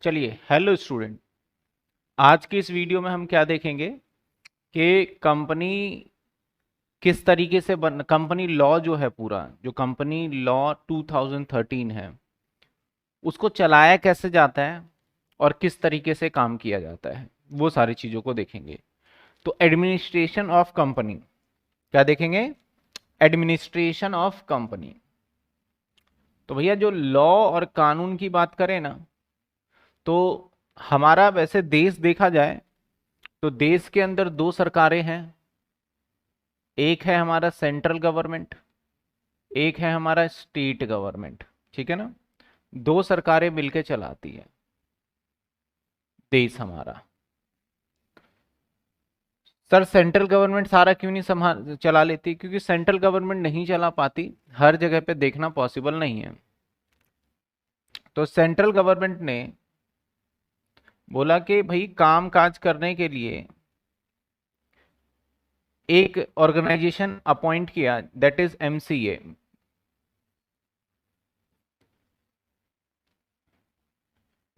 चलिए, hello student. आज की इस वीडियो में हम क्या देखेंगे कि कंपनी किस तरीके से कंपनी लॉ जो है, पूरा जो कंपनी लॉ 2013 है, उसको चलाया कैसे जाता है और किस तरीके से काम किया जाता है, वो सारी चीज़ों को देखेंगे। तो एडमिनिस्ट्रेशन ऑफ कंपनी क्या देखेंगे? Administration of company. तो भैया जो लॉ और कानून की बात करें ना, तो हमारा वैसे देश देखा जाए तो देश के अंदर दो सरकारें हैं। एक है हमारा सेंट्रल गवर्नमेंट, एक है हमारा स्टेट गवर्नमेंट। ठीक है ना? दो सरकारें मिलकर चलाती है देश हमारा। सर सेंट्रल गवर्नमेंट सारा क्यों नहीं संभाल चला लेती? क्योंकि सेंट्रल गवर्नमेंट नहीं चला पाती, हर जगह पे देखना पॉसिबल नहीं है। तो सेंट्रल गवर्नमेंट ने बोला कि भाई काम काज करने के लिए एक ऑर्गेनाइजेशन अपॉइंट किया, that is MCA.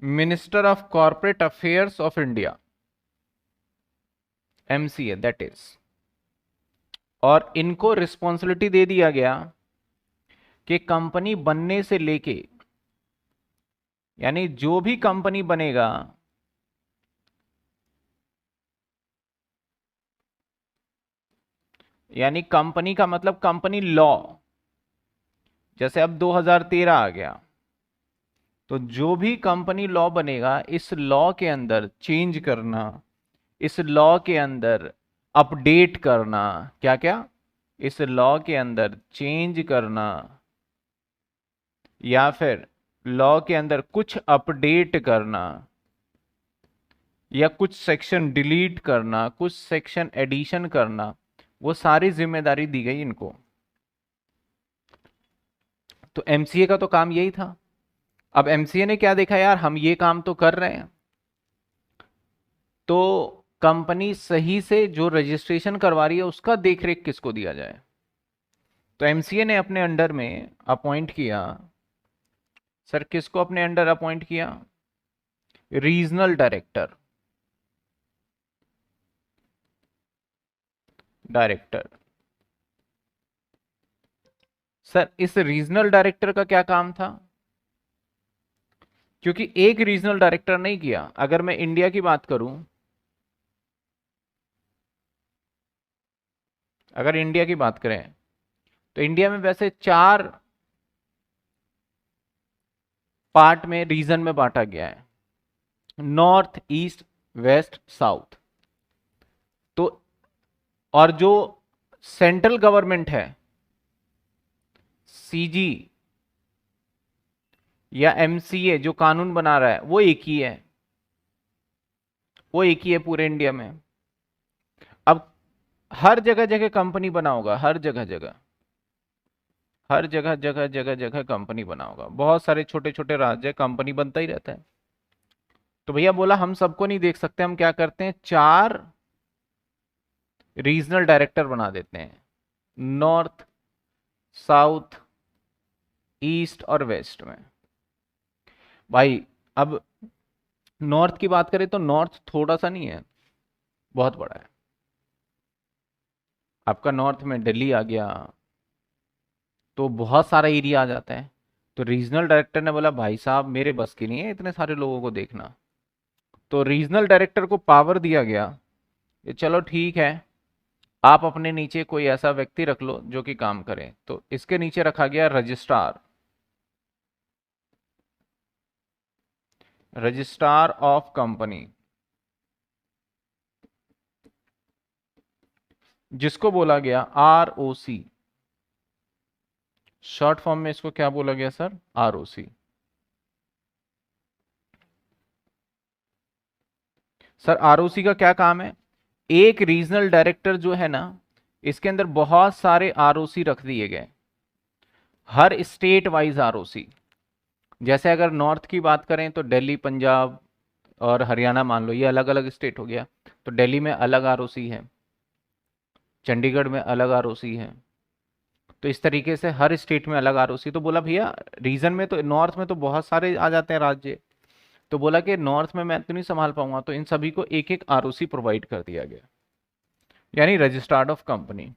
Minister of corporate affairs of India, MCA that is. और इनको रिस्पॉन्सिबिलिटी दे दिया गया कि कंपनी बनने से लेके, यानी जो भी कंपनी बनेगा, यानी कंपनी का मतलब कंपनी लॉ, जैसे अब 2013 आ गया, तो जो भी कंपनी लॉ बनेगा, इस लॉ के अंदर चेंज करना, इस लॉ के अंदर अपडेट करना, क्या क्या, इस लॉ के अंदर चेंज करना या फिर लॉ के अंदर कुछ अपडेट करना या कुछ सेक्शन डिलीट करना, कुछ सेक्शन एडिशन करना, वो सारी जिम्मेदारी दी गई इनको। तो एमसीए का तो काम यही था। अब एमसीए ने क्या देखा, यार हम ये काम तो कर रहे हैं, तो कंपनी सही से जो रजिस्ट्रेशन करवा रही है उसका देखरेख किसको दिया जाए। तो एमसीए ने अपने अंडर में अपॉइंट किया, सर किसको अपने अंडर अपॉइंट किया? Regional director, director. सर इस रीजनल डायरेक्टर का क्या काम था? क्योंकि एक रीजनल डायरेक्टर नहीं किया। अगर मैं इंडिया की बात करूं, अगर इंडिया की बात करें तो इंडिया में वैसे चार पार्ट में, रीजन में बांटा गया है, नॉर्थ, ईस्ट, वेस्ट, साउथ। तो और जो सेंट्रल गवर्नमेंट है, सीजी या एमसीए जो कानून बना रहा है, वो एक ही है, वो एक ही है पूरे इंडिया में। अब हर जगह जगह कंपनी बना होगा, हर जगह जगह, हर जगह जगह जगह जगह कंपनी बना होगा। बहुत सारे छोटे छोटे राज्य कंपनी बनता ही रहता है। तो भैया बोला हम सबको नहीं देख सकते, हम क्या करते हैं, चार रीजनल डायरेक्टर बना देते हैं, नॉर्थ, साउथ, ईस्ट और वेस्ट में। भाई अब नॉर्थ की बात करें तो नॉर्थ थोड़ा सा नहीं है, बहुत बड़ा है। आपका नॉर्थ में दिल्ली आ गया, तो बहुत सारा एरिया आ जाता है। तो रीजनल डायरेक्टर ने बोला भाई साहब मेरे बस की नहीं है इतने सारे लोगों को देखना। तो रीजनल डायरेक्टर को पावर दिया गया कि चलो ठीक है, आप अपने नीचे कोई ऐसा व्यक्ति रख लो जो कि काम करे। तो इसके नीचे रखा गया रजिस्ट्रार, रजिस्ट्रार ऑफ कंपनी, जिसको बोला गया आरओसी। शॉर्ट फॉर्म में इसको क्या बोला गया सर? आरओसी। सर आरओसी का क्या काम है? एक रीजनल डायरेक्टर जो है ना, इसके अंदर बहुत सारे आरओसी रख दिए गए, हर स्टेट वाइज आरओसी। जैसे अगर नॉर्थ की बात करें तो दिल्ली, पंजाब और हरियाणा मान लो, ये अलग अलग स्टेट हो गया। तो दिल्ली में अलग आरओसी है, चंडीगढ़ में अलग आरओसी है। तो इस तरीके से हर स्टेट में अलग आरओसी। तो बोला भैया रीजन में तो, नॉर्थ में तो बहुत सारे आ जाते हैं राज्य, तो बोला कि नॉर्थ में मैं तो नहीं संभाल पाऊंगा, तो इन सभी को एक एक आरओसी प्रोवाइड कर दिया गया, यानी रजिस्ट्रार ऑफ कंपनी।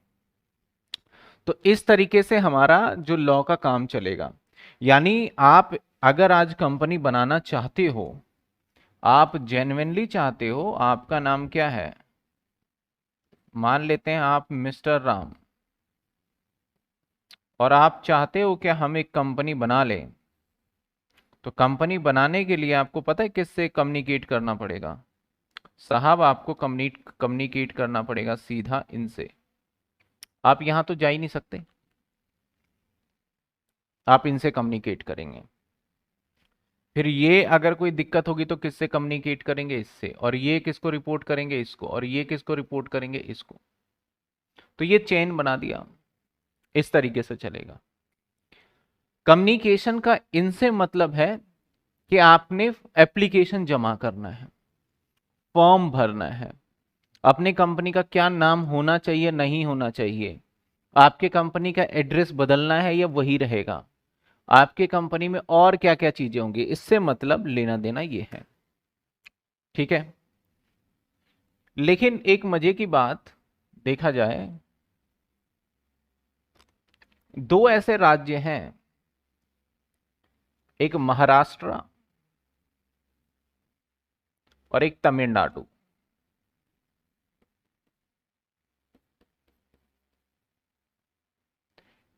तो इस तरीके से हमारा जो लॉ का काम चलेगा। यानी आप अगर आज कंपनी बनाना चाहते हो, आप जेन्युइनली चाहते हो, आपका नाम क्या है, मान लेते हैं आप मिस्टर राम, और आप चाहते हो कि हम एक कंपनी बना लें, तो कंपनी बनाने के लिए आपको पता है किससे कम्युनिकेट करना पड़ेगा साहब, आपको कम्युनिकेट करना पड़ेगा सीधा इनसे। आप यहां तो जा ही नहीं सकते, आप इनसे कम्युनिकेट करेंगे। फिर ये अगर कोई दिक्कत होगी तो किससे कम्युनिकेट करेंगे, इससे, और ये किसको रिपोर्ट करेंगे, इसको, और ये किसको रिपोर्ट करेंगे, इसको। तो ये चेन बना दिया, इस तरीके से चलेगा। कम्युनिकेशन का इनसे मतलब है कि आपने एप्लीकेशन जमा करना है, फॉर्म भरना है, अपनी कंपनी का क्या नाम होना चाहिए, नहीं होना चाहिए, आपके कंपनी का एड्रेस बदलना है या वही रहेगा, आपके कंपनी में और क्या क्या चीजें होंगी, इससे मतलब लेना देना ये है। ठीक है। लेकिन एक मजे की बात देखा जाए, दो ऐसे राज्य हैं, एक महाराष्ट्र और एक तमिलनाडु।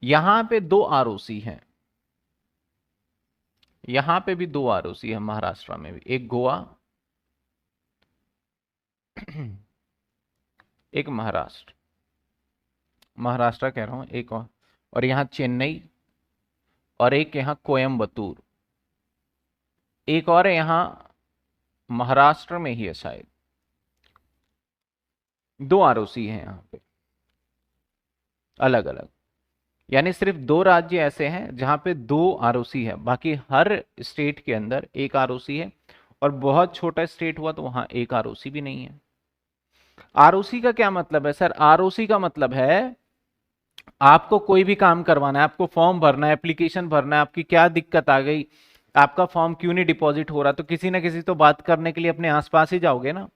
यहां पे दो आरओसी हैं, यहां पे भी दो आरओसी है, महाराष्ट्र में भी, एक गोवा एक महाराष्ट्र, महाराष्ट्र कह रहा हूं, एक और यहां चेन्नई, और एक यहां कोयम्बतूर, एक और यहां महाराष्ट्र में ही है शायद। दो आरओसी हैं यहां पे अलग अलग, यानी सिर्फ दो राज्य ऐसे हैं जहां पे दो आरओसी है, बाकी हर स्टेट के अंदर एक आरओसी है, और बहुत छोटा स्टेट हुआ तो वहां एक आरओसी भी नहीं है। आरओसी का क्या मतलब है सर, आरओसी का मतलब है आपको कोई भी काम करवाना है, आपको फॉर्म भरना है, एप्लीकेशन भरना है, आपकी क्या दिक्कत आ गई, आपका फॉर्म क्यों नहीं डिपॉजिट हो रहा, तो किसी ना किसी तो बात करने के लिए अपने आसपास ही जाओगे ना।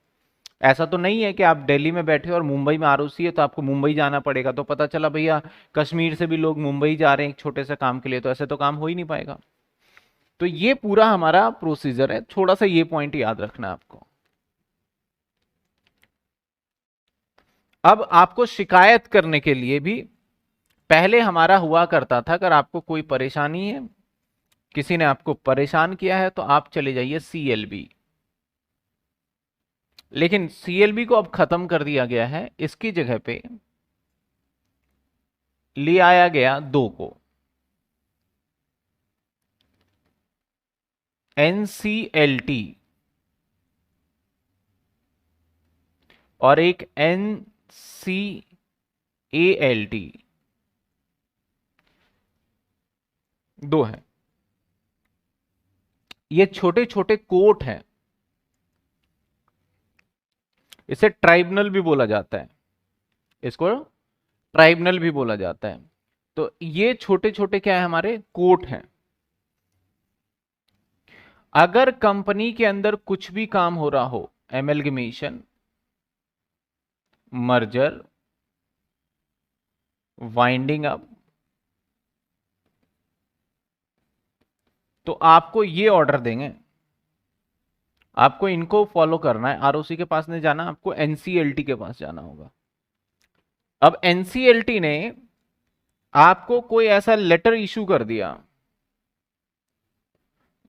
ऐसा तो नहीं है कि आप दिल्ली में बैठे हो और मुंबई में आरओसी है तो आपको मुंबई जाना पड़ेगा, तो पता चला भैया कश्मीर से भी लोग मुंबई जा रहे हैं एक छोटे से काम के लिए, तो ऐसे तो काम हो ही नहीं पाएगा। तो ये पूरा हमारा प्रोसीजर है, थोड़ा सा ये पॉइंट याद रखना है आपको। अब आपको शिकायत करने के लिए भी, पहले हमारा हुआ करता था, अगर आपको कोई परेशानी है, किसी ने आपको परेशान किया है, तो आप चले जाइए सीएलबी। लेकिन सीएलबी को अब खत्म कर दिया गया है, इसकी जगह पे ले आया गया दो को, एनसीएलटी और एक एनसीएएलटी, दो है। ये छोटे छोटे कोर्ट हैं, इसे ट्राइब्यूनल भी बोला जाता है, इसको ट्राइब्यूनल भी बोला जाता है। तो ये छोटे छोटे क्या है, हमारे कोर्ट हैं। अगर कंपनी के अंदर कुछ भी काम हो रहा हो, एमलगमेशन, मर्जर, वाइंडिंग अप, तो आपको ये ऑर्डर देंगे, आपको इनको फॉलो करना है, आरओसी के पास नहीं जाना, आपको एनसीएलटी के पास जाना होगा। अब एनसीएलटी ने आपको कोई ऐसा लेटर इशू कर दिया,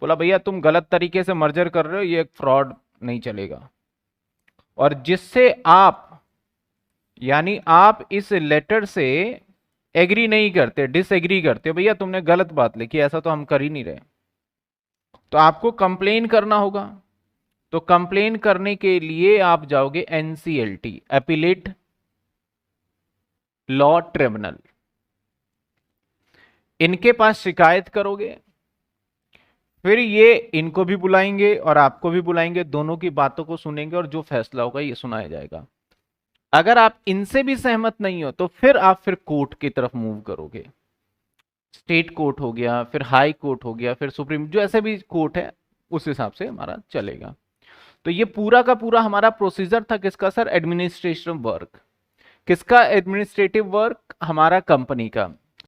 बोला भैया तुम गलत तरीके से मर्जर कर रहे हो, ये एक फ्रॉड, नहीं चलेगा, और जिससे आप, यानी आप इस लेटर से एग्री नहीं करते, डिसएग्री करते हो, भैया तुमने गलत बात लिखी, ऐसा तो हम कर ही नहीं रहे, तो आपको कंप्लेन करना होगा। तो कंप्लेन करने के लिए आप जाओगे एनसीएलटी, अपीलेट लॉ ट्रिब्यूनल, इनके पास शिकायत करोगे, फिर ये इनको भी बुलाएंगे और आपको भी बुलाएंगे, दोनों की बातों को सुनेंगे और जो फैसला होगा ये सुनाया जाएगा। अगर आप इनसे भी सहमत नहीं हो तो फिर आप कोर्ट की तरफ मूव करोगे, स्टेट कोर्ट हो गया, फिर हाई कोर्ट हो गया, फिर सुप्रीम, जो ऐसे भी कोर्ट है, उस हिसाब से हमारा चलेगा। तो ये पूरा का पूरा हमारा प्रोसीजर था किसका सर? Administrative work. किसका एडमिनिस्ट्रेटिव वर्क? हमारा कंपनी का।